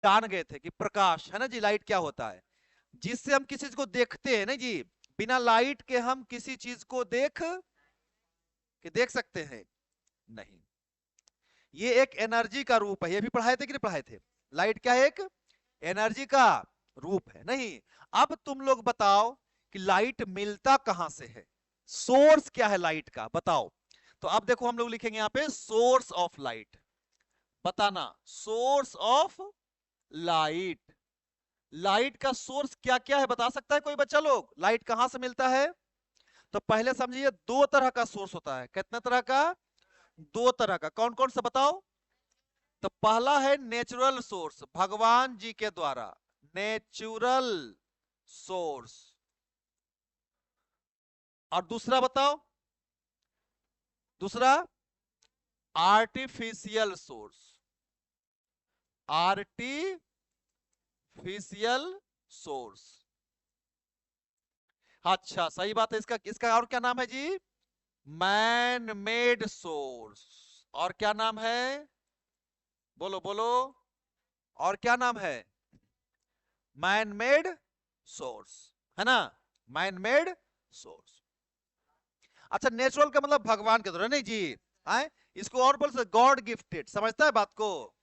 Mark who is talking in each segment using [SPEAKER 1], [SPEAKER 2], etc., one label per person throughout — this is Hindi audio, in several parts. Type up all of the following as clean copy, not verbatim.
[SPEAKER 1] जान गए थे कि प्रकाश है ना जी, लाइट क्या होता है, जिससे हम किसी चीज को देखते हैं ना जी। बिना लाइट के हम किसी चीज को देख सकते हैं? नहीं। ये एक एनर्जी का रूप है, ये भी पढ़ाए थे कि नहीं पढ़ाए थे? लाइट क्या है? एक एनर्जी का रूप है नहीं। अब तुम लोग बताओ कि लाइट मिलता कहां से है, सोर्स क्या है लाइट का, बताओ। तो अब देखो हम लोग लिखेंगे यहां पे सोर्स ऑफ लाइट। बताना सोर्स ऑफ लाइट। लाइट का सोर्स क्या क्या है, बता सकता है कोई बच्चा लोग? लाइट कहां से मिलता है? तो पहले समझिए, दो तरह का सोर्स होता है। कितने तरह का? दो तरह का। कौन कौन सा बताओ? तो पहला है नेचुरल सोर्स, भगवान जी के द्वारा, नेचुरल सोर्स। और दूसरा बताओ? दूसरा आर्टिफिशियल सोर्स, आर्टिफिशियल सोर्स। अच्छा सही बात है। इसका इसका और क्या नाम है जी? Man made source. और क्या नाम है? बोलो बोलो। और क्या नाम है? मैन मेड सोर्स, है ना? Man made source. अच्छा, नेचुरल का मतलब भगवान के द्वारा नहीं जी। आए, इसको और बोल सकते गॉड गिफ्टेड, समझता है बात को?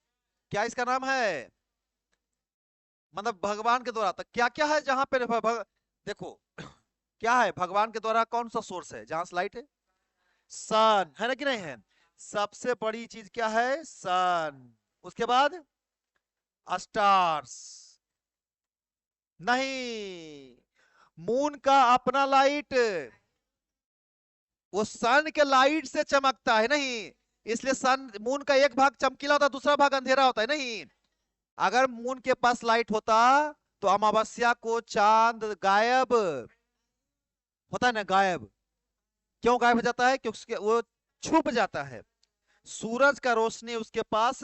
[SPEAKER 1] क्या इसका नाम है? मतलब भगवान के द्वारा। तो क्या क्या है जहां पे देखो क्या है भगवान के द्वारा, कौन सा सोर्स है जहां से लाइट है? सन, है ना कि नहीं है? सबसे बड़ी चीज क्या है? सन। उसके बाद स्टार्स। नहीं, मून का अपना लाइट, वो सन के लाइट से चमकता है नहीं। इसलिए सन, मून का एक भाग चमकीला होता है, दूसरा भाग अंधेरा होता है नहीं। अगर मून के पास लाइट होता तो अमावस्या को चांद गायब होता है ना, गायब। क्यों गायब हो जाता है? क्योंकि वो छुप जाता है, सूरज का रोशनी उसके पास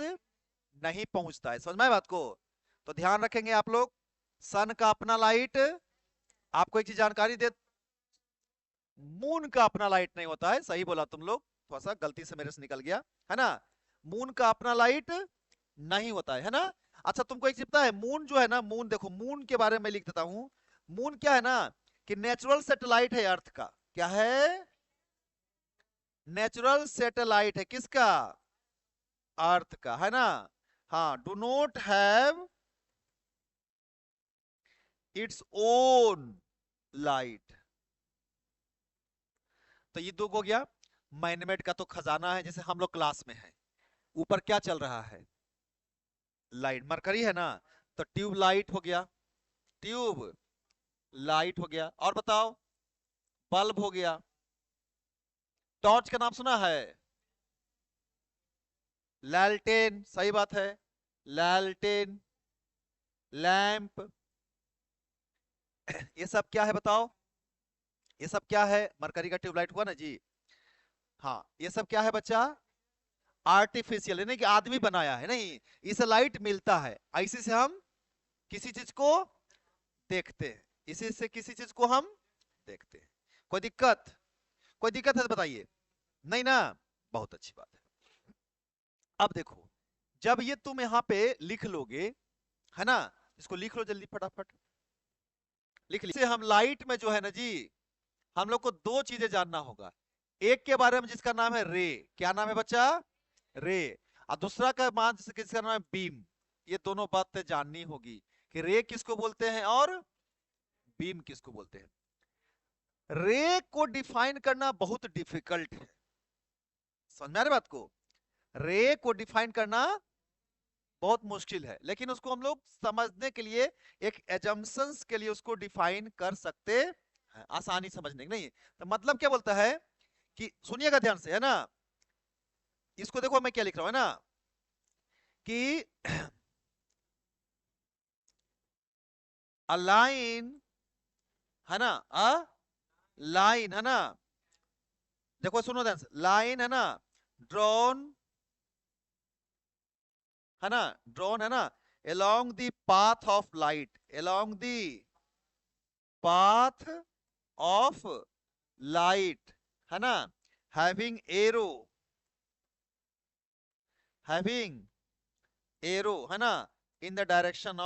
[SPEAKER 1] नहीं पहुंचता है। समझ में आया बात को? तो ध्यान रखेंगे आप लोग, सन का अपना लाइट। आपको एक चीज जानकारी दे, मून का अपना लाइट नहीं होता है। सही बोला तुम लोग, थोड़ा सा गलती से मेरे से निकल गया, है ना? मून का अपना लाइट नहीं होता है ना? अच्छा तुमको एक चीज पता है, मून जो है ना, मून देखो, मून के बारे में लिख देता हूं। मून क्या है ना, कि नेचुरल सैटेलाइट है अर्थ का। क्या है? नेचुरल सैटेलाइट है किसका? अर्थ का, है ना? हाँ, do not have its own light. तो ये दो हो गया। मैनमेड का तो खजाना है, जैसे हम लोग क्लास में है, ऊपर क्या चल रहा है? लाइट, मरकरी है ना? तो ट्यूब लाइट हो गया, ट्यूब लाइट हो गया। और बताओ? बल्ब हो गया। टॉर्च का नाम सुना है? लैलटेन, सही बात है, लैलटेन, लैंप। ये सब क्या है बताओ? ये सब क्या है? मरकरी का ट्यूबलाइट हुआ ना जी। हाँ, ये सब क्या है बच्चा? आर्टिफिशियल, यानी कि आदमी बनाया है नहीं। इसे लाइट मिलता है, इसी से हम किसी चीज को देखते हैं, इसी से किसी चीज को हम देखते हैं। कोई दिक्कत? कोई दिक्कत है तो बताइए। नहीं ना? बहुत अच्छी बात है। अब देखो, जब ये तुम यहाँ पे लिख लोगे, है ना? इसको लिख लो जल्दी फटाफट, लिख लीजिए। हम लाइट में जो है ना जी, हम लोग को दो चीजें जानना होगा। एक के बारे में जिसका नाम है रे, क्या नाम है बच्चा? रे। और दूसरा का मान किसका नाम है? बीम। ये दोनों बातें जाननी होगी कि रे किसको बोलते हैं और बीम किसको बोलते हैं। रे को डिफाइन करना बहुत डिफिकल्ट है, समझ में आ रही बात को? रे को डिफाइन करना बहुत मुश्किल है, लेकिन उसको हम लोग समझने के लिए, एक एजम्पशंस के लिए उसको डिफाइन कर सकते हैं, आसानी समझने की नहीं। तो मतलब क्या बोलता है कि सुनिएगा ध्यान से, है ना? इसको देखो मैं क्या लिख रहा हूं, है ना, कि अलाइन, है ना, अ लाइन, है ना? देखो सुनो ध्यान से, लाइन है ना, ड्रॉन, है ना, ड्रॉन, है ना, along the path of light, along the path of light, है ना, having arrow, है ना, in the direction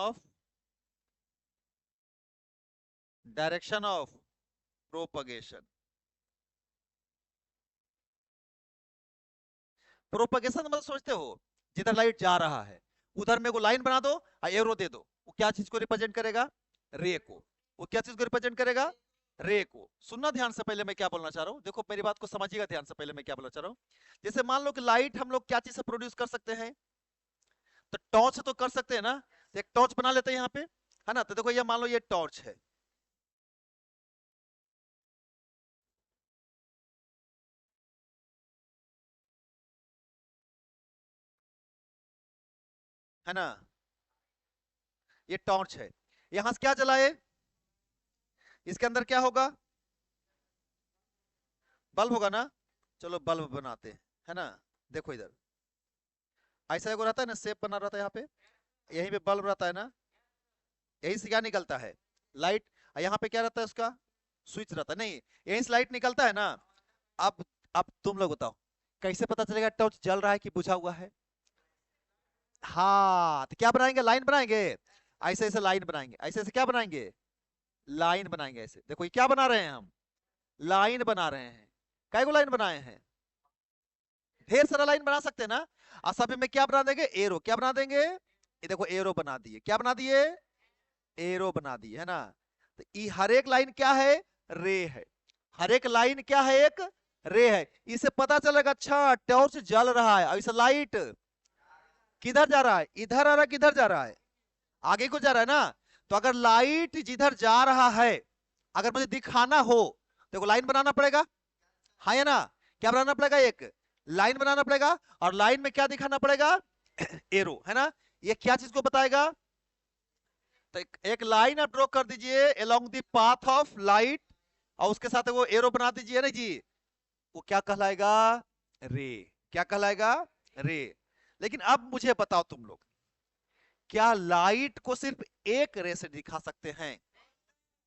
[SPEAKER 1] of propagation. Propagation मतलब सोचते हो जिधर लाइट जा रहा है उधर मेरे को लाइन बना दो और एरो दे दो, वो क्या चीज को रिप्रेजेंट करेगा? रे को। वो क्या चीज को रिप्रेजेंट करेगा? रे को। सुनना ध्यान से, पहले मैं क्या बोलना चाह रहा हूं, देखो मेरी बात को समझिएगा ध्यान से, पहले मैं क्या बोलना चाह रहा हूं। जैसे मान लो कि लाइट हम लोग क्या चीज से प्रोड्यूस कर सकते हैं, तो टॉर्च से तो कर सकते हैं ना। तो एक टॉर्च बना लेते हैं यहाँ पे, है ना। तो देखो ये मान लो ये टॉर्च है ना। ये टॉर्च है, यहां से क्या जलाए, इसके अंदर क्या होगा? बल्ब होगा ना। चलो बल्ब बनाते हैं, है ना। देखो इधर ऐसा एगो रहता है ना, शेप बना रहता है यहाँ पे, यहीं पे बल्ब रहता है ना। यहीं से क्या निकलता है? लाइट। यहाँ पे क्या रहता है उसका? स्विच रहता है, नहीं यहीं से लाइट निकलता है ना। अब अब तुम लोग बताओ कैसे पता चलेगा टॉर्च जल रहा है कि बुझा हुआ है? हाँ, तो क्या बनाएंगे? लाइन बनाएंगे। ऐसे ऐसे लाइन बनाएंगे, ऐसे ऐसे क्या बनाएंगे? लाइन बनाएंगे। ऐसे देखो ये क्या बना रहे हैं हम? लाइन बना रहे हैं। कई गो लाइन बनाए हैं? ढेर सारा लाइन बना सकते हैं ना। और सभी में क्या बना देंगे? एरो। क्या बना देंगे? ये देखो एरो बना दिए। क्या बना दिए? एरो बना दिए, है ना। तो ये हर एक लाइन क्या है? रे है। हर एक लाइन क्या है? एक रे है। इसे पता चलेगा अच्छा टॉर्च जल रहा है। ऐसा लाइट किधर जा रहा है? इधर आ रहा है, किधर जा रहा है? आगे को जा रहा है ना। तो अगर लाइट जिधर जा रहा है अगर मुझे दिखाना हो, देखो लाइन बनाना पड़ेगा, हाँ या ना। क्या बनाना पड़ेगा? एक लाइन बनाना पड़ेगा। और लाइन में क्या दिखाना पड़ेगा? एरो, है ना। ये क्या चीज को बताएगा? तो एक लाइन आप ड्रॉ कर दीजिए along the path of light, और उसके साथ वो एरो बना दीजिए ना जी। वो क्या कहलाएगा? रे। क्या कहलाएगा? रे। लेकिन अब मुझे बताओ तुम लोग, क्या लाइट को सिर्फ एक रे से दिखा सकते हैं?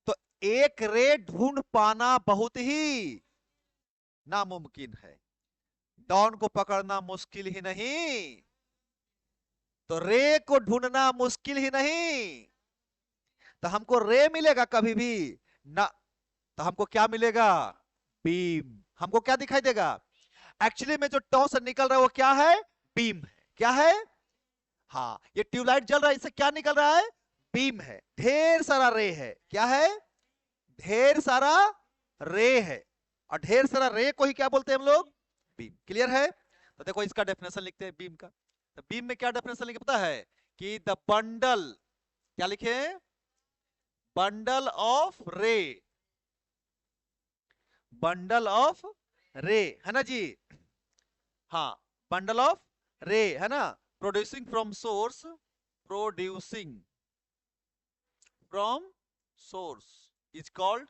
[SPEAKER 1] तो एक रे ढूंढ पाना बहुत ही नामुमकिन है। डॉन को पकड़ना मुश्किल ही नहीं, तो रे को ढूंढना मुश्किल ही नहीं। तो हमको रे मिलेगा कभी भी ना। तो हमको क्या मिलेगा? बीम। हमको क्या दिखाई देगा? एक्चुअली में जो टॉस से निकल रहा है वो क्या है? बीम है। क्या है? हाँ, ये ट्यूबलाइट जल रहा है, इससे क्या निकल रहा है? बीम है। ढेर सारा रे है। क्या है? ढेर सारा रे है। और ढेर सारा रे को ही क्या बोलते हैं हम लोग? बीम। क्लियर है? तो देखो इसका डेफिनेशन लिखते हैं बीम का। तो बीम में क्या डेफिनेशन लिखे पता है? कि द बंडल, क्या लिखे? बंडल ऑफ रे। बंडल ऑफ रे, है ना जी। हाँ, बंडल ऑफ रे, है ना। Producing from source, producing from source is called,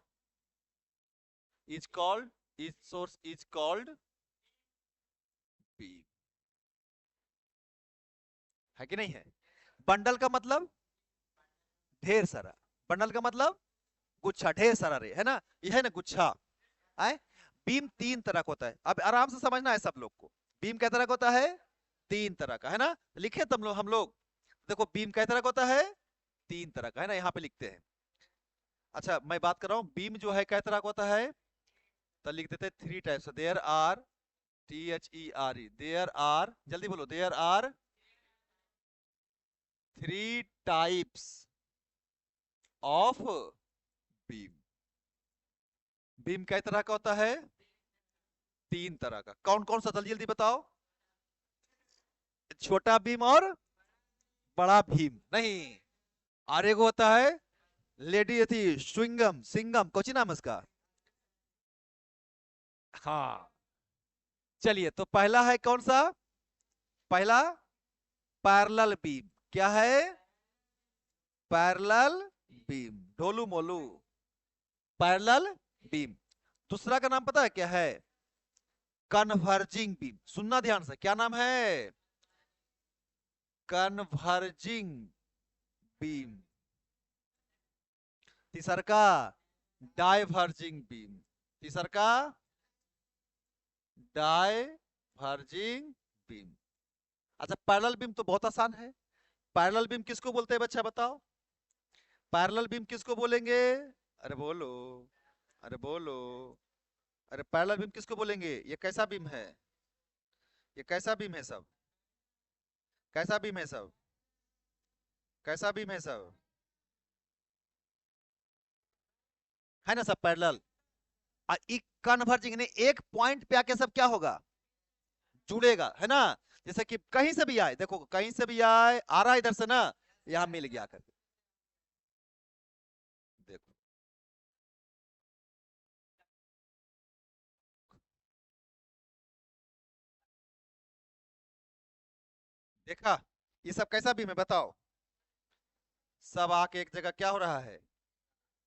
[SPEAKER 1] is called, is source is called beam. है कि नहीं है? बंडल का मतलब ढेर सारा, बंडल का मतलब गुच्छा, ढेर सारा रे, है ना। ये है ना गुच्छा। आए, बीम तीन तरह का होता है, अब आराम से समझना है सब लोग को। बीम कै तरह का होता है? तीन तरह का, है ना। लिखे तुम लोग, हम लोग देखो बीम कै तरह का होता है? तीन तरह का, है ना। यहाँ पे लिखते हैं। अच्छा मैं बात कर रहा हूँ बीम जो है कै तरह का होता है, तो लिख देते three types. There are, THERE, there are, जल्दी बोलो, there are three types of beam. Beam कै तरह का होता है? तीन तरह का। कौन कौन सा? जल्दी जल्दी बताओ। छोटा भीम और बड़ा भीम नहीं। और एक होता है लेडी थी स्विंगम, सिंगम, कोची नाम है उसका? हाँ, चलिए तो पहला है कौन सा? पहला पैरेलल बीम। क्या है? Parallel beam, Dholu Molu, parallel beam. दूसरा का नाम पता है क्या है? Converging beam. सुनना ध्यान से, क्या नाम है? Converging beam. तीसरा का डाइवर्जिंग बीम। तीसरा का डाइवर्जिंग बीम। अच्छा पैरेलल बीम तो बहुत आसान है, पैरेलल बीम किसको बोलते हैं बच्चा बताओ? पैरेलल बीम किसको बोलेंगे? अरे बोलो, अरे बोलो, अरे पैरेलल बीम किसको बोलेंगे? ये कैसा बीम है? ये कैसा बीम है सब? कैसा बीम है सब? कैसा बीम है सब? है ना सब पैरेलल। कन्वर्जिंग ने एक पॉइंट पे आके सब क्या होगा? जुड़ेगा, है ना? जैसे कि कहीं से भी आए, देखो कहीं से भी आए, आ रहा है इधर से ना, यहां मिल गया करके, देखो। देखा? ये सब कैसा बीम है बताओ? सब आके एक जगह क्या हो रहा है?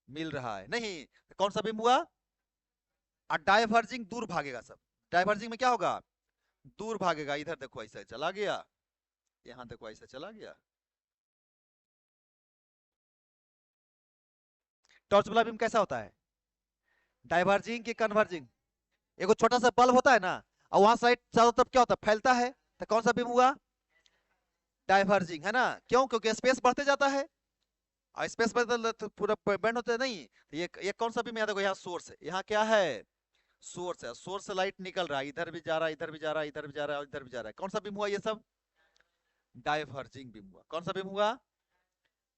[SPEAKER 1] मिल रहा है नहीं? तो कौन सा बीम हुआ? और डाइवर्जिंग दूर भागेगा सब। डाइवर्जिंग में क्या होगा? दूर भागेगा। इधर देखो ऐसा चला गया, यहाँ देखो ऐसा चला गया। टॉर्च वाला बीम कैसा होता है? डाइवर्जिंग की कन्वर्जिंग? एगो छोटा सा बल्ब होता है ना, और वहां साइड चारों तरफ क्या होता है? फैलता है। तो कौन सा बीम हुआ? डाइवर्जिंग, है ना? क्यों? क्योंकि स्पेस बढ़ते जाता है, और स्पेस बढ़ते तो पूरा बेंड होता है नहीं। तो ये कौन सा बीम? यहाँ देखो, यहाँ सोर्स है, यहाँ क्या है? सोर्स है। सोर्स से लाइट निकल रहा है, इधर भी जा रहा है, इधर भी जा रहा है, इधर भी जा रहा है, इधर भी जा रहा है। कौन सा बीम हुआ ये सब? डाइवर्जिंग बीम हुआ। कौन सा बीम हुआ?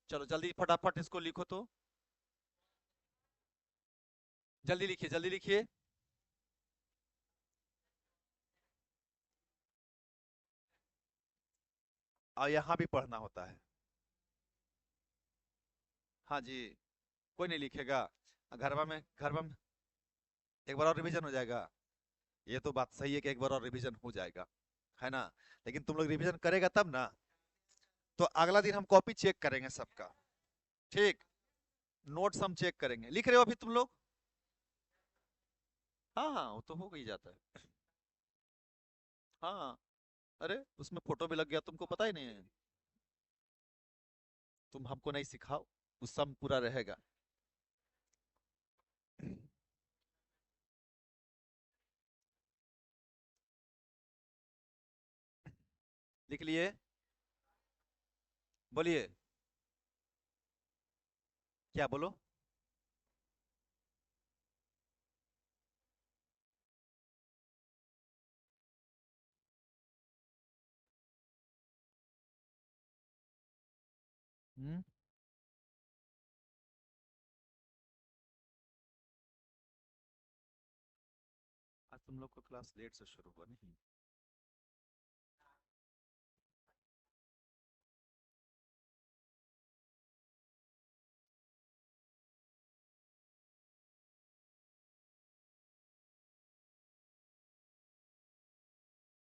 [SPEAKER 1] चलो जल्दी फटाफट इसको लिखो तो, जल्दी लिखिए, जल्दी लिखिए। और यहाँ भी पढ़ना होता है। हाँ जी। कोई नहीं लिखेगा? घर में एक बार और रिवीजन हो जाएगा। ये तो बात सही है कि एक बार और रिवीजन हो जाएगा, है ना? लेकिन तुम लोग रिवीजन करेगा तब ना, तो अगला दिन हम कॉपी चेक करेंगे सबका। ठीक? नोट्स हम चेक करेंगे। लिख रहे हो अभी तुम लोग? हाँ हाँ, वो तो हो ही जाता है। हाँ। अरे उसमें फोटो भी लग गया, तुमको पता ही नहीं है? तुम हमको नहीं सिखाओ, उस सब पूरा रहेगा। लिख लिए? बोलिए। क्या बोलो? हम्म। आज तुम लोग को क्लास लेट से शुरू हुआ नहीं?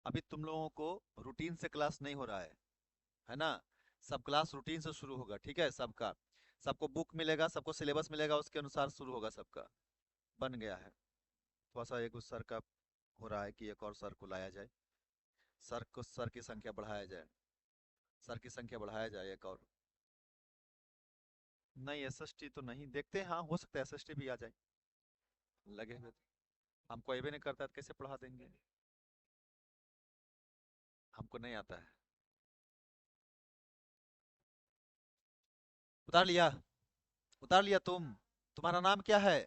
[SPEAKER 1] अभी तुम लोगों को रूटीन से क्लास नहीं हो रहा है ना? सब क्लास रूटीन से शुरू होगा, ठीक है? सबका, सबको बुक मिलेगा, सबको सिलेबस मिलेगा, उसके अनुसार शुरू होगा सबका। बन गया है। थोड़ा सा एक उस सर का हो रहा है कि एक और सर को लाया जाए, सर की संख्या बढ़ाया जाए, सर की संख्या बढ़ाया जाए एक और। नहीं, एसएसटी तो नहीं देखते हैं। हाँ, हो सकता है एसएसटी भी आ जाए, लगे हुए तो। हमको अबे नहीं करता है तो कैसे पढ़ा देंगे? हमको नहीं आता है। उतार लिया? उतार लिया तुम? तुम्हारा नाम क्या है?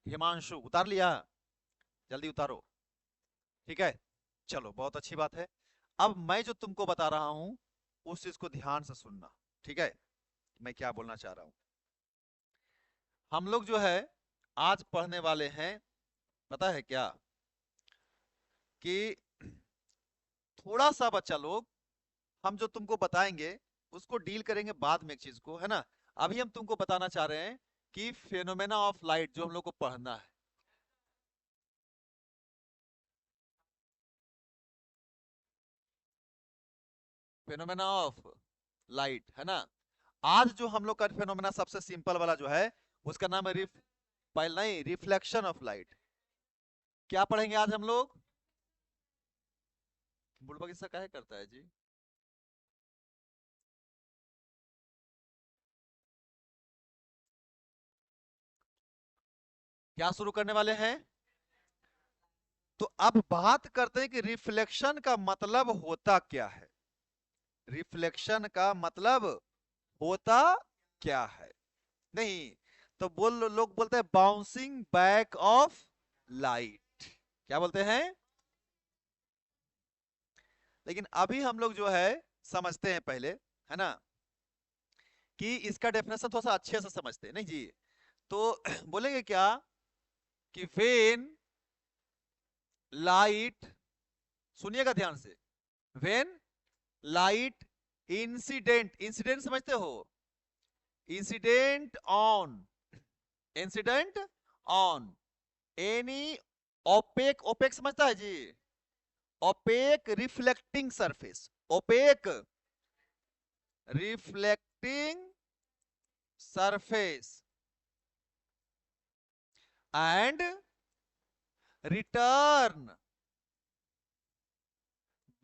[SPEAKER 1] हिमांशु, उतार लिया? जल्दी उतारो। ठीक है, चलो बहुत अच्छी बात है। अब मैं जो तुमको बता रहा हूं, उस चीज को ध्यान से सुनना। ठीक है? मैं क्या बोलना चाह रहा हूं। हम लोग जो है आज पढ़ने वाले हैं, पता है क्या? कि थोड़ा सा बच्चा लोग, हम जो तुमको बताएंगे उसको डील करेंगे बाद में, एक चीज को, है ना? अभी हम तुमको बताना चाह रहे हैं कि फेनोमेना ऑफ लाइट जो हम लोग को पढ़ना है। फेनोमेना ऑफ लाइट, है ना? आज जो हम लोग का फेनोमेना सबसे सिंपल वाला जो है, उसका नाम है पहले नहीं, रिफ्लेक्शन ऑफ लाइट। क्या पढ़ेंगे आज हम लोग? बुड़बक इसका काहे करता है जी? क्या शुरू करने वाले हैं? तो अब बात करते हैं कि रिफ्लेक्शन का मतलब होता क्या है। रिफ्लेक्शन का मतलब होता क्या है? नहीं तो लोग बोलते हैं बाउंसिंग बैक ऑफ लाइट। क्या बोलते हैं? लेकिन अभी हम लोग जो है समझते हैं पहले, है ना, कि इसका डेफिनेशन थोड़ा सा अच्छे से समझते हैं, नहीं जी? तो बोलेंगे क्या कि वेन लाइट, सुनिएगा ध्यान से, वेन लाइट इंसिडेंट, इंसिडेंट समझते हो? Incident on, incident on any opaque, opaque समझता है जी? Opaque reflecting surface, opaque reflecting surface and return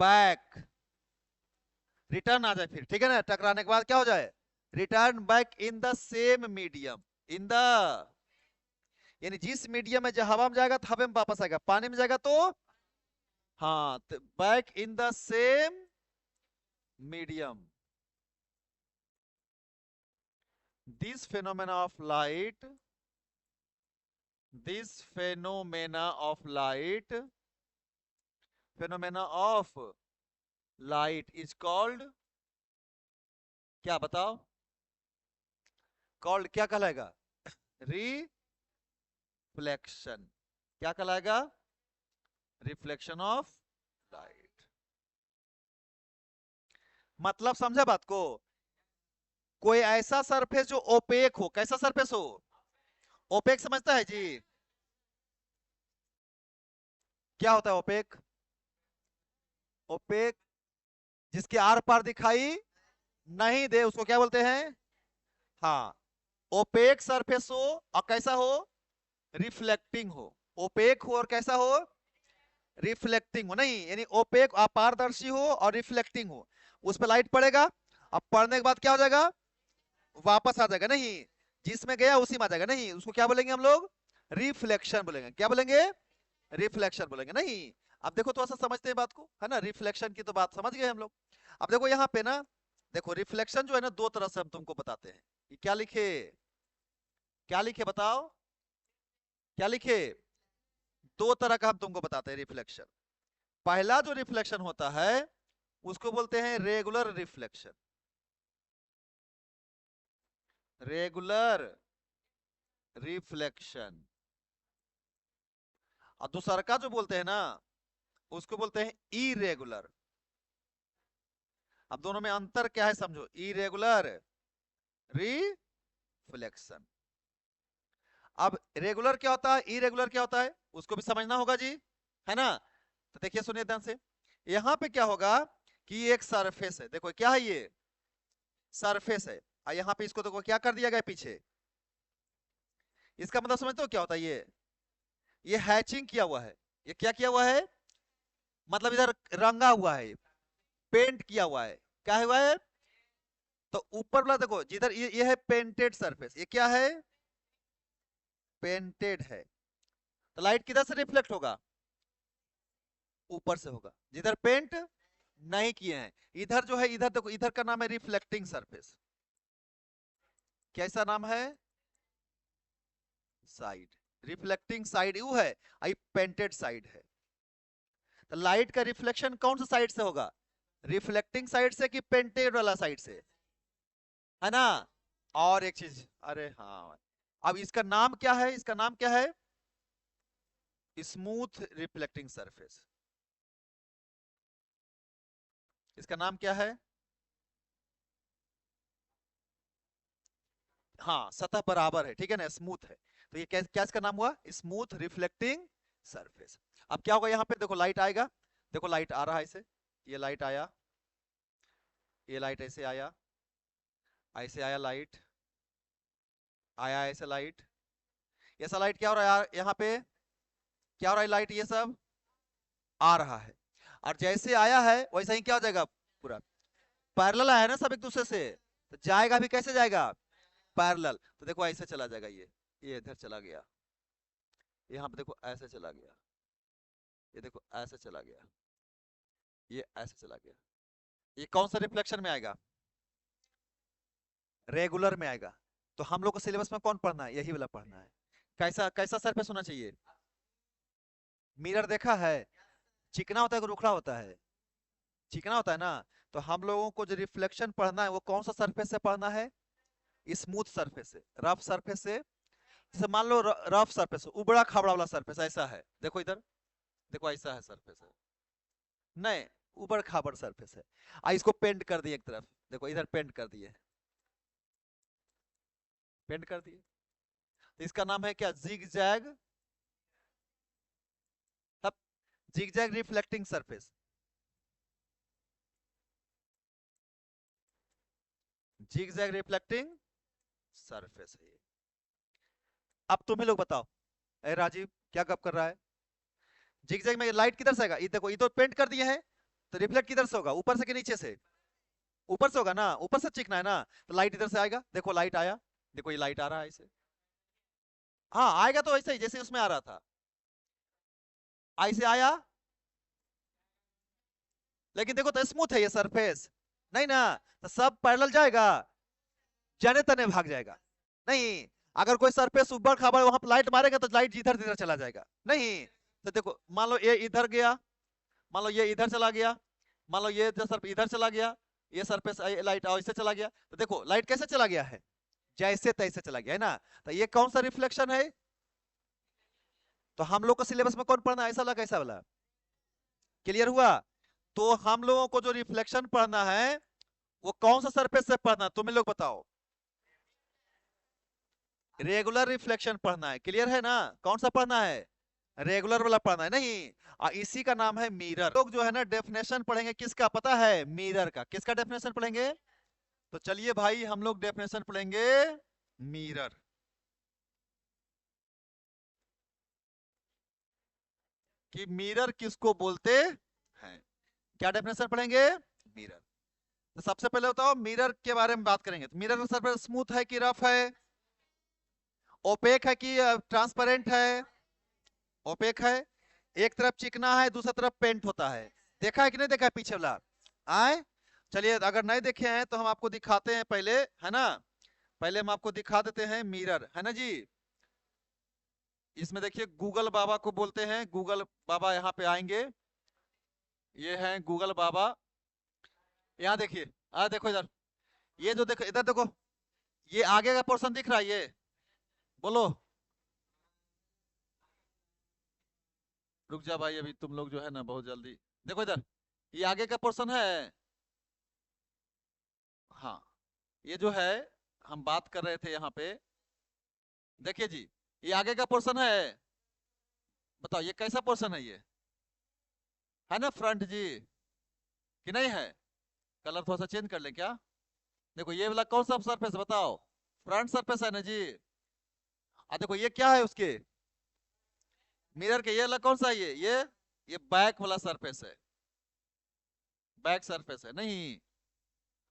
[SPEAKER 1] back, return आ जाए फिर, ठीक है ना, टकराने के बाद क्या हो जाए, return back in the same medium, in the, यानी जिस मीडियम में हवा में जाएगा तो हवा में वापस आएगा, पानी में जाएगा तो, हाँ, back in the same medium. This phenomena of light, this phenomena of light, phenomena of light is called, क्या बताओ, कॉल्ड क्या कहलाएगा? रिफ्लेक्शन। क्या कहलाएगा? Reflection of light. मतलब समझे बात को? कोई ऐसा सरफेस जो ओपेक हो, कैसा सरफेस हो? ओपेक समझता है जी? क्या होता है ओपेक? ओपेक जिसके आर पार दिखाई नहीं दे उसको क्या बोलते हैं? हाँ, ओपेक सरफेस हो और कैसा हो? रिफ्लेक्टिंग हो। ओपेक हो और कैसा हो? रिफ्लेक्टिंग हो, नहीं यानी ओपेक अपारदर्शी हो और रिफ्लेक्टिंग हो, उस पर लाइट पड़ेगा, अब पड़ने के बाद क्या हो जाएगा? वापस आ जाएगा, नहीं, जिसमें गया उसी में आ जाएगा, नहीं, उसको क्या बोलेंगे हम लोग? रिफ्लेक्शन बोलेंगे। क्या बोलेंगे? रिफ्लेक्शन बोलेंगे, नहीं। अब देखो थोड़ा सा समझते हैं बात को, है ना, रिफ्लेक्शन की तो बात समझ गए हम लोग। अब देखो यहाँ पे ना, देखो रिफ्लेक्शन जो है ना दो तरह से हम तुमको बताते हैं। ये क्या लिखे, क्या लिखे बताओ, क्या लिखे? दो तरह का हम तुमको बताते हैं रिफ्लेक्शन। पहला जो रिफ्लेक्शन होता है उसको बोलते हैं रेगुलर रिफ्लेक्शन, रेगुलर रिफ्लेक्शन। और दूसरा का जो बोलते हैं ना उसको बोलते हैं इरेगुलर। अब दोनों में अंतर क्या है समझो, इरेगुलर रिफ्लेक्शन। अब रेगुलर क्या होता है, इरेगुलर क्या होता है, उसको भी समझना होगा जी, है ना? तो देखिए सुनिए ध्यान से, यहाँ पे क्या होगा कि ये एक सरफेस है, देखो क्या है ये? सरफेस है, और यहाँ पे इसको देखो क्या कर दिया गया पीछे, इसका मतलब समझते हो क्या होता है ये हैचिंग किया हुआ है, ये क्या किया हुआ है, मतलब इधर रंगा हुआ है, पेंट किया हुआ है, क्या हुआ है? तो ऊपर वाला देखो जिधर ये है पेंटेड सरफेस, ये क्या है? पेंटेड है। तो लाइट किधर से रिफ्लेक्ट होगा? ऊपर से होगा, जिधर पेंट नहीं किए हैं। इधर जो है, इधर देखो, इधर का नाम है रिफ्लेक्टिंग सरफेस। कैसा नाम है? साइड, रिफ्लेक्टिंग साइड यू है, आई पेंटेड साइड है। तो लाइट का रिफ्लेक्शन कौन सा साइड से होगा? रिफ्लेक्टिंग साइड से कि पेंटेड वाला साइड से, है ना? और एक चीज, अरे हाँ, अब इसका नाम क्या है, इसका नाम क्या है? Smooth reflecting surface. इसका नाम क्या है? हाँ, सतह बराबर है, ठीक है ना, स्मूथ है। तो ये क्या क्या इसका नाम हुआ? Smooth reflecting surface. अब क्या होगा यहाँ पे, देखो लाइट आएगा, देखो लाइट आ रहा है ऐसे, ये लाइट आया, ये लाइट ऐसे आया, ऐसे आया लाइट, आया ऐसे लाइट, ऐसा लाइट क्या हो रहा है यार यहाँ पे, क्या हो रहा है, लाइट ये सब आ रहा है, और जैसे आया है वैसा ही क्या हो जाएगा, पूरा पैरेलल आया है ना सब एक दूसरे से, तो जाएगा भी कैसे जाएगा? पैरेलल। तो देखो ऐसे चला जाएगा, ये इधर चला गया, यहाँ पे देखो ऐसे चला गया, ये देखो ऐसे चला गया, ये ऐसे चला गया, ये कौन सा रिफ्लेक्शन में आएगा? रेगुलर में आएगा। तो हम लोग को सिलेबस में कौन पढ़ना है? यही वाला पढ़ना है। कैसा कैसा सरफेस होना चाहिए? मिरर देखा है? चिकना होता है कि रुखड़ा होता है? चिकना होता है ना। तो हम लोगों को जो रिफ्लेक्शन पढ़ना है वो कौन सा सरफेस से पढ़ना है? स्मूथ सरफेस से, रफ सरफेस से। जैसे मान लो रफ सरफेस, उबड़ा खाबड़ा वाला सरफेस ऐसा है, देखो इधर, देखो ऐसा है सरफेस है। नहीं, उबड़ खाबड़ सरफेस है। इसको पेंट कर दिए एक तरफ, देखो इधर पेंट कर दिए, पेंट कर दिए। तो इसका नाम है क्या? Zig zag, zig zag reflecting surface. Zig zag reflecting surface है ये। अब तुम ही लोग बताओ, ए राजीव क्या गप कर रहा है? जिग जैग में लाइट किधर से आएगा? ये देखो, ये तो पेंट कर दिए हैं, तो रिफ्लेक्ट किधर से होगा? ऊपर से कि नीचे से? ऊपर से होगा ना, ऊपर से चिकना है ना, तो लाइट इधर से आएगा। देखो लाइट आया, देखो ये लाइट आ रहा है ऐसे। हाँ आएगा तो ऐसे ही जैसे उसमें आ रहा था, ऐसे आया। लेकिन देखो तो स्मूथ है ये सरफेस, नहीं ना, तो सब पैरेलल जाएगा, जाने तने भाग जाएगा। नहीं, अगर कोई सरफेस ऊपर खाबर वहां पर लाइट मारेगा तो लाइट इधर इधर चला जाएगा। नहीं, तो देखो मान लो ये इधर गया, मान लो ये इधर चला गया, मान लो ये जो सरफेस इधर चला गया, ये सरफेस लाइट ऐसे चला गया, तो देखो लाइट कैसे चला गया है? जैसे तैसे चला गया है ना। तो ये कौन सा रिफ्लेक्शन है? तो हम लोग को सिलेबस में कौन पढ़ना है? ऐसा वाला कैसा वाला? क्लियर हुआ? तो हम लोगों को जो रिफ्लेक्शन पढ़ना है वो कौन सा सरफेस से पढ़ना, तुम लोग बताओ। रेगुलर रिफ्लेक्शन पढ़ना है, क्लियर है ना? कौन सा पढ़ना है? रेगुलर वाला पढ़ना है, नहीं। इसी का नाम है मिरर। लोग जो है ना डेफिनेशन पढ़ेंगे किसका, पता है? मिरर का। किसका डेफिनेशन पढ़ेंगे? तो चलिए भाई हम लोग डेफिनेशन पढ़ेंगे मिरर। कि मिरर किसको बोलते हैं। क्या डेफिनेशन पढ़ेंगे? मिरर। तो सबसे पहले बताओ मिरर के बारे में बात करेंगे। तो मिरर का सरफेस स्मूथ है कि रफ है? ओपेक है कि ट्रांसपेरेंट है? ओपेक है। एक तरफ चिकना है, दूसरी तरफ पेंट होता है। देखा है कि नहीं देखा है पीछे वाला? आए, चलिए अगर नहीं देखे हैं तो हम आपको दिखाते हैं पहले, है ना। पहले हम आपको दिखा देते हैं मिरर, है ना जी। इसमें देखिए गूगल बाबा को बोलते हैं, गूगल बाबा यहाँ पे आएंगे। ये हैं गूगल बाबा। यहाँ देखिए, देखो इधर, ये जो देखो इधर देखो, ये आगे का पोर्शन दिख रहा है ये, बोलो। रुक जा भाई, अभी तुम लोग जो है ना बहुत जल्दी, देखो इधर, ये आगे का पोर्शन है। हाँ, ये जो है हम बात कर रहे थे यहाँ पे, देखिए जी, ये आगे का पोर्शन है। बताओ ये कैसा पोर्शन है? ये है ना फ्रंट जी, कि नहीं है? कलर थोड़ा सा चेंज कर ले क्या? देखो ये वाला कौन सा सरफेस बताओ? फ्रंट सरफेस है ना जी। देखो ये क्या है उसके मिरर के, ये वाला कौन सा है? ये बैक वाला सरफेस है, बैक सरफेस है नहीं।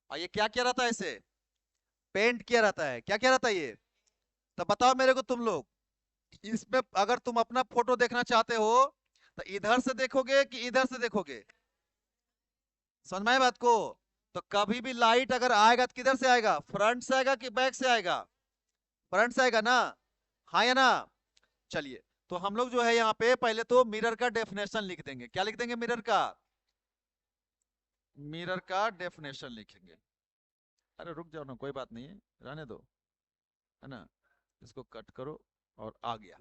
[SPEAKER 1] और ये क्या किया रहता है इसे? पेंट किया रहता है। क्या किया रहता है ये? तो बताओ मेरे को तुम लोग, इसमें अगर तुम अपना फोटो देखना चाहते हो तो इधर से देखोगे कि इधर से देखोगे? समझ में आया बात को? तो कभी भी लाइट अगर आएगा तो किधर से आएगा? फ्रंट से आएगा कि बैक से आएगा? फ्रंट से आएगा ना, हाँ या ना। चलिए, तो हम लोग जो है यहाँ पे पहले तो मिरर का डेफिनेशन लिख देंगे। क्या लिख देंगे? मिरर का, मिरर का डेफिनेशन लिखेंगे। अरे रुक जाओ ना, कोई बात नहीं है, रहने दो, है ना। इसको कट करो, और आ गया,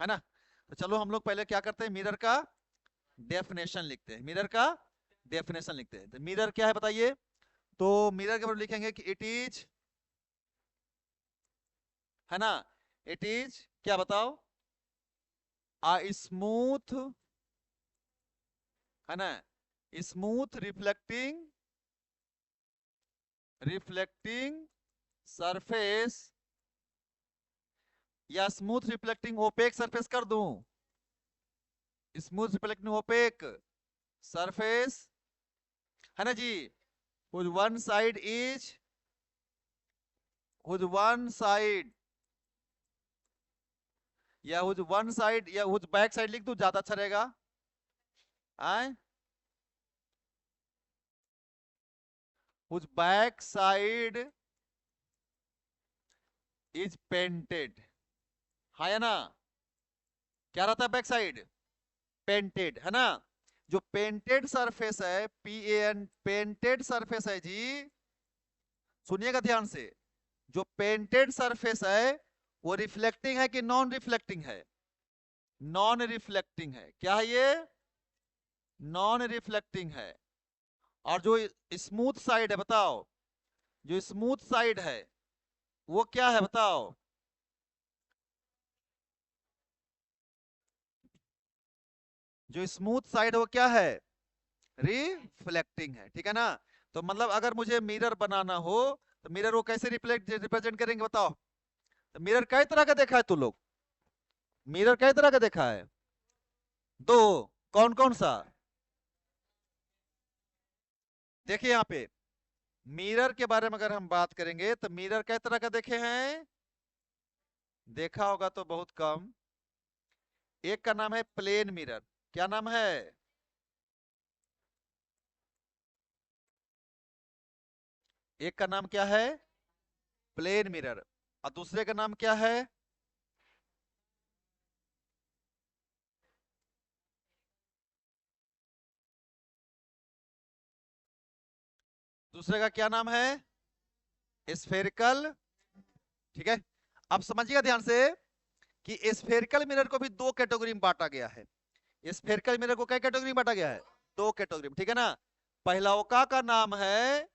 [SPEAKER 1] है ना। तो चलो हम लोग पहले क्या करते हैं, मिरर का डेफिनेशन लिखते हैं। मिरर का डेफिनेशन लिखते हैं। तो मिरर क्या है बताइए? तो मिरर के ऊपर लिखेंगे कि इट इज, है ना, इट इज क्या बताओ? स्मूथ, है ना, स्मूथ रिफ्लेक्टिंग, रिफ्लेक्टिंग सरफेस, या स्मूथ रिफ्लेक्टिंग ओपेक सरफेस कर दूं? स्मूथ रिफ्लेक्टिंग ओपेक सरफेस, है ना जी। whose one side is, whose one side, या whose one side या whose back side लिख दूं, ज्यादा अच्छा रहेगा। आए, whose back side is painted, है ना? क्या रहता है बैक साइड? पेंटेड, है ना? जो पेंटेड सरफेस है, PAN, पेंटेड सरफेस है जी, सुनिएगा ध्यान से। जो पेंटेड सरफेस है वो रिफ्लेक्टिंग है कि नॉन रिफ्लेक्टिंग है? नॉन रिफ्लेक्टिंग है। क्या है ये? नॉन रिफ्लेक्टिंग है। और जो स्मूथ साइड है, बताओ, जो स्मूथ साइड है वो क्या है, बताओ? जो स्मूथ साइड है वो क्या है? रिफ्लेक्टिंग है, ठीक है ना? तो मतलब अगर मुझे मिरर बनाना हो तो मिरर वो कैसे रिप्रेजेंट करेंगे, बताओ? तो मिरर कई तरह का देखा है तू लोग? मिरर कई तरह का देखा है? दो। कौन कौन सा? देखिए यहाँ पे मिरर के बारे में अगर हम बात करेंगे तो मिरर कई तरह का देखे हैं? देखा होगा तो बहुत कम। एक का नाम है प्लेन मिरर। क्या नाम है? एक का नाम क्या है? Plane mirror. और दूसरे का नाम क्या है? दूसरे का क्या नाम है? स्फेरिकल। ठीक है। अब समझिएगा ध्यान से कि स्फेरिकल मिरर को भी दो कैटेगरी में बांटा गया है। स्फेरिकल मिरर को कई कैटेगरी में बांटा गया है? दो कैटेगरी में, ठीक है ना? पहला का नाम है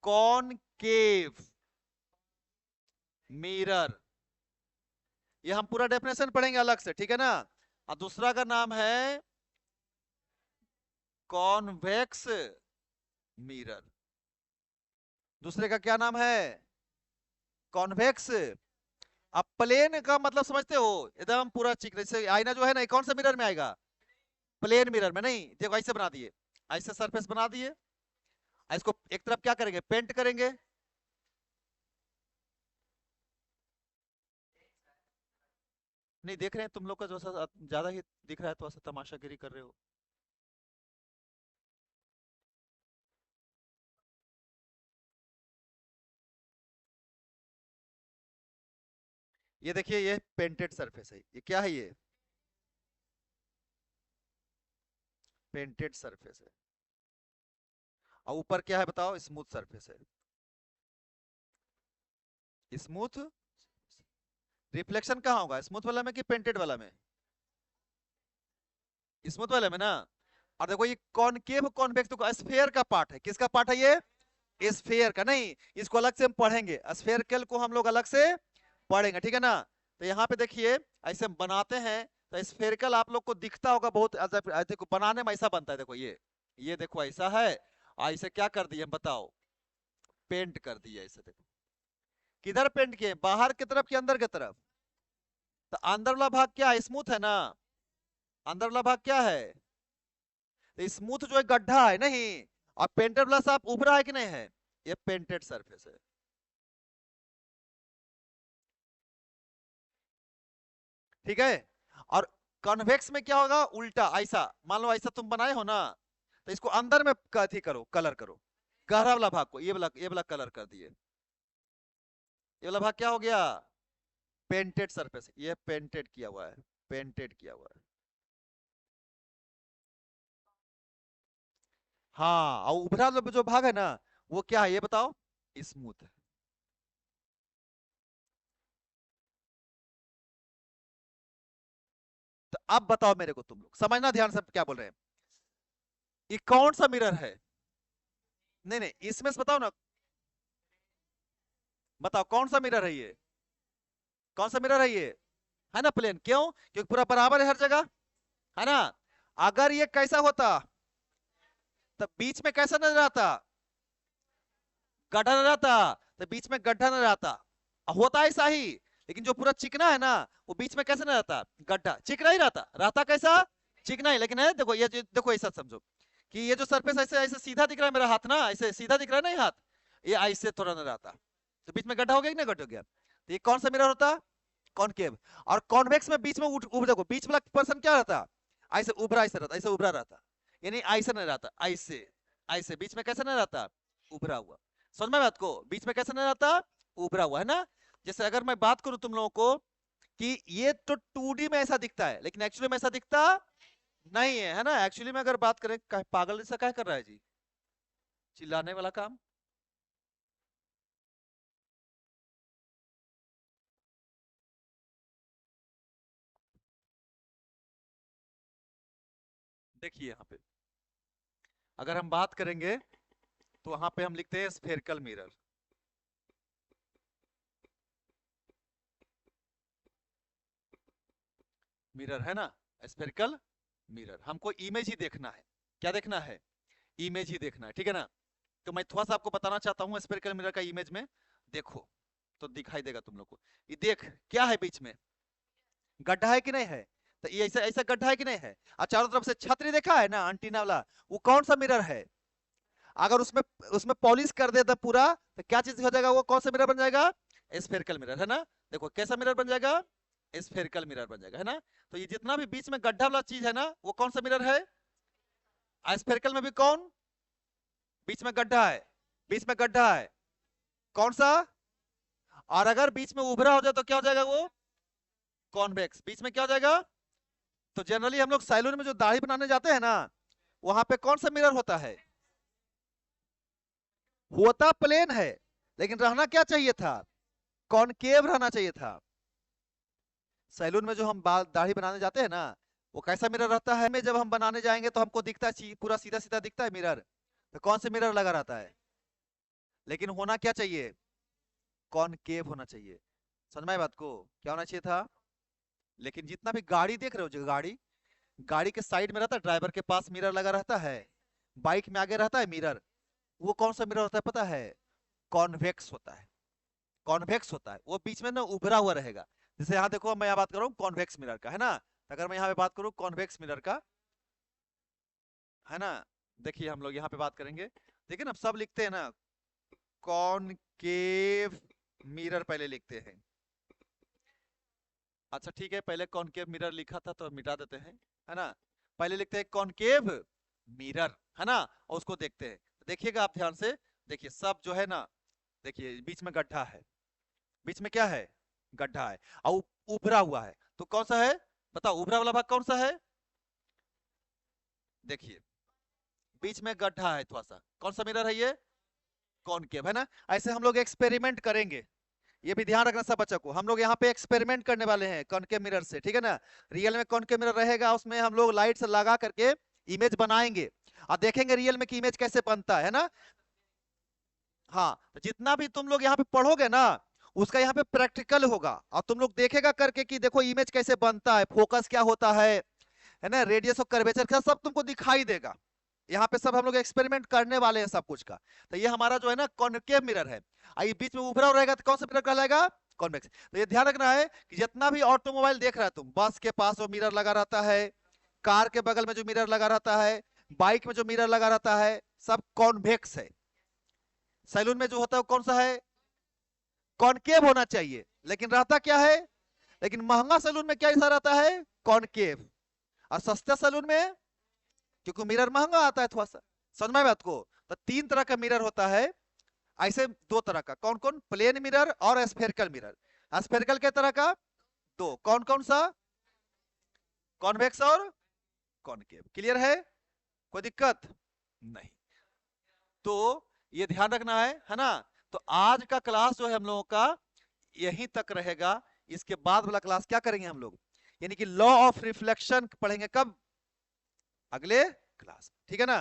[SPEAKER 1] कॉनकेव मिरर, ये हम पूरा डेफिनेशन पढ़ेंगे अलग से, ठीक है ना? और दूसरा का नाम है कॉन्वेक्स मिरर। दूसरे का क्या नाम है? कॉन्वेक्स। अब प्लेन का मतलब समझते हो? एकदम पूरा चिकन, जैसे आईना जो है ना, कौन सा मिरर में आएगा? प्लेन मिरर में। नहीं, देखो ऐसे बना दिए, ऐसे सरफेस बना दिए, इसको एक तरफ क्या करेंगे? पेंट करेंगे। नहीं देख रहे हैं तुम लोग का जो सा ज्यादा ही दिख रहा है, तो ऐसा तमाशागिरी कर रहे हो। ये देखिए, ये पेंटेड सरफेस है, ये क्या है? ये पेंटेड सरफेस है। और ऊपर क्या है बताओ? स्मूथ सरफेस है। स्मूथ। रिफ्लेक्शन कहाँ होगा, स्मूथ वाला में कि पेंटेड वाला में? स्मूथ वाले में ना। और देखो ये कॉनकेव कॉन्वेक्स, तो स्फेयर का पार्ट है। किसका पार्ट है ये? स्फेयर का। नहीं, इसको अलग से हम पढ़ेंगे, स्फेरिकल को हम लोग अलग से पढ़ेंगे, ठीक है ना? तो यहाँ पे देखिए, ऐसे हम बनाते हैं तो स्फेरिकल आप लोग को दिखता होगा बहुत, देखो बनाने में ऐसा बनता है, देखो ये देखो ऐसा है, और इसे क्या कर दिए बताओ? पेंट कर दिया ऐसे, देखो। किधर पेंट किए? बाहर की तरफ कि अंदर की तरफ? तो अंदर वाला भाग क्या है? स्मूथ है ना? अंदर वाला भाग क्या है? तो स्मूथ जो है गड्ढा है नहीं, और पेंटेड वाला साफ उभरा है कि नहीं है? ये पेंटेड सरफेस है, ठीक है? और कन्वेक्स में क्या होगा? उल्टा, ऐसा मान लो, ऐसा तुम बनाए हो ना, तो इसको अंदर में कथी करो, कलर करो, गहरा वाला भाग को ये वाला कलर कर दिए। ये वाला भाग क्या हो गया? पेंटेड सरफेस, ये पेंटेड किया हुआ है, पेंटेड किया हुआ है। हाँ, और उभरा जो भाग है ना, वो क्या है ये बताओ? स्मूथ है। तो अब बताओ मेरे को, तुम लोग समझना ध्यान से क्या बोल रहे हैं। ये कौन सा मिरर है? नहीं नहीं, इसमें से बताओ ना, बताओ कौन सा मिरर है ये? कौन सा मिरर है ये? है ना प्लेन, क्यों? क्योंकि पूरा बराबर है हर जगह, है ना? अगर ये कैसा होता, तब बीच में कैसा नजर आता? गड्ढा न रहता, तो बीच में गड्ढा न रहता। होता ऐसा ही, लेकिन जो पूरा चिकना है ना, वो बीच में कैसे न रहता? गड्ढा, चिकना ही रहता। रहता कैसा? चिकना ही। लेकिन है देखो, देखो ऐसा समझो कि ये जो सरफेस ऐसे ऐसे सीधा दिख रहा है, मेरा हाथ ना ऐसे सीधा दिख रहा है ना, ये हाथ, ये ऐसे थोड़ा न रहता, तो बीच में गड्ढा हो गया कि ना? गड्ढा हो गया। तो ये कौन सा मिरर होता? कॉनकेव। और कॉन्वेक्स में बीच में देखो, बीच वाला पर्सन क्या रहता? ऐसे उभरा, ऐसे रहता, ऐसे उभरा रहता, यानी ऐसे नहीं रहता, ऐसे ऐसे बीच में कैसे नहीं रहता? उभरा हुआ। समझ में बात को, बीच में कैसे नजर आता, उभरा हुआ है ना। जैसे अगर मैं बात करूं तुम लोगों को कि ये तो 2D में ऐसा दिखता है, लेकिन एक्चुअली में ऐसा दिखता नहीं है, है ना। एक्चुअली में अगर बात करें, पागल जैसा क्या कर रहा है जी, चिल्लाने वाला काम। देखिए यहाँ पे अगर हम बात करेंगे तो वहां पे हम लिखते हैं स्फेरिकल मिरर। मिरर है ना, स्फेरिकल मिरर। हमको इमेज ही देखना है, क्या देखना है, इमेज ही देखना है, ठीक है ना। तो मैं थोड़ा सा आपको बताना चाहता हूँ स्फेरिकल मिरर का इमेज में। देखो तो दिखाई देगा तुम लोग को, ये देख क्या है बीच में, गड्ढा है कि नहीं है। तो ये ऐसा ऐसा गड्ढा है कि नहीं है, और चारों तरफ से छतरी देखा है ना एंटीना वाला, वो कौन सा मिरर है। अगर उसमें उसमें पॉलिश कर देता पूरा तो क्या चीज हो जाएगा, वो कौन सा मिरर बन जाएगा, स्फेरिकल मिरर, है ना। देखो कैसा मिरर बन जाएगा, स्फेरिकल मिरर बन जाएगा, है ना। तो ये जितना भी बीच में गड्ढा वाला चीज है ना, वो कौन सा मिरर है, स्फेरिकल में भी कौन, बीच में गड्ढा है, बीच में गड्ढा है, कौन सा। और अगर बीच में उभरा हो जाए तो क्या हो जाएगा वो, कॉन्वेक्स। बीच में क्या हो जाएगा, तो जनरली हम लोग सैलून में जो दाढ़ी बनाने जाते हैं ना, वहां पे कौन सा मिरर होता है, होता प्लेन है, लेकिन रहना क्या चाहिए था, कॉनकेव रहना चाहिए था। सैलून में जो हम बाल दाढ़ी बनाने जाते हैं ना, वो कैसा मिरर रहता है, में जब हम बनाने जाएंगे तो हमको दिखता है पूरा सीधा सीधा दिखता है मिरर, तो कौन से मिरर लगा रहता है, लेकिन होना क्या चाहिए, कॉनकेव होना चाहिए। समझ में आई बात को, क्या होना चाहिए था। लेकिन जितना भी गाड़ी देख रहे हो, जो गाड़ी, गाड़ी के साइड में रहता है, ड्राइवर के पास मिरर लगा रहता है, बाइक में आगे रहता है मिरर, वो कौन सा मिरर होता है पता है, कॉन्वेक्स होता है, कॉन्वेक्स होता है, वो बीच में ना उभरा हुआ रहेगा। जैसे यहाँ देखो, मैं यहाँ बात कर रहा हूँ कॉन्वेक्स मिरर का, है ना। अगर मैं यहाँ पे बात करूँ कॉन्वेक्स मिरर का, है ना, देखिए हम लोग यहाँ पे बात करेंगे, देखिए ना सब लिखते हैं ना, कॉनकेव मिरर पहले लिखते हैं। अच्छा ठीक है, पहले कॉनकेव मिरर लिखा था तो मिटा देते हैं, है ना। पहले लिखते हैं कॉनकेव मिरर, है ना, और उसको देखते हैं। देखिएगा आप ध्यान से, देखिए सब जो है ना, देखिए बीच में गड्ढा है, बीच में क्या है, गड्ढा है, और उभरा हुआ है, तो कौन सा है, बताओ उभरा वाला भाग कौन सा है। देखिए बीच में गड्ढा है थोड़ा सा, कौन सा मिरर है ये, कॉनकेव, है ना। ऐसे हम लोग एक्सपेरिमेंट करेंगे, ये भी ध्यान रखना सब बच्चों को, हम लोग यहाँ पे एक्सपेरिमेंट करने वाले हैं कॉनकेव मिरर से, ठीक है ना। रियल में कॉनकेव मिरर रहेगा, उसमें हम लोग लाइट से लगा करके इमेज बनाएंगे, और देखेंगे रियल में कि इमेज कैसे बनता है ना। हाँ, तो जितना भी तुम लोग यहाँ पे पढ़ोगे ना, उसका यहाँ पे प्रैक्टिकल होगा, और तुम लोग देखेगा करके कि देखो इमेज कैसे बनता है, फोकस क्या होता है ना, रेडियस और कर्वेचर का सब तुमको दिखाई देगा। यहाँ पे सब हम लोग एक्सपेरिमेंट करने वाले हैं सब कुछ का। तो ये हमारा जो है ना कॉनकेव मिरर है, ये बीच में उभरा रहेगा तो कौन सा मिरर कहलाएगा, कॉन्वेक्स। तो ये ध्यान रखना है कि जितना भी ऑटोमोबाइल देख रहा है तुम, बस के पास वो मिरर लगा रहता है, कार के बगल में जो मिरर लगा रहता है, बाइक में जो मिरर लगा रहता है, सब कॉन्वेक्स है। सैलून में जो होता है कौन सा है, कॉनकेव होना चाहिए, लेकिन रहता क्या है, लेकिन महंगा सैलून में क्या ऐसा रहता है, कॉनकेव। और सस्ता सैलून में, क्योंकि मिरर महंगा आता है थोड़ा सा, समझ में बात को। तो 3 तरह का मिरर होता है, ऐसे 2 तरह का, कौन कौन, प्लेन मिरर और स्फेरिकल मिरर। स्फेरिकल के तरह का 2, कौन कौन सा, कॉन्वेक्स और कॉनकेव। क्लियर है, कोई दिक्कत नहीं। तो ये ध्यान रखना है ना। तो आज का क्लास जो है हम लोगों का यहीं तक रहेगा, इसके बाद वाला क्लास क्या करेंगे हम लोग, यानी कि लॉ ऑफ रिफ्लेक्शन पढ़ेंगे, कब, अगले क्लास, ठीक है ना।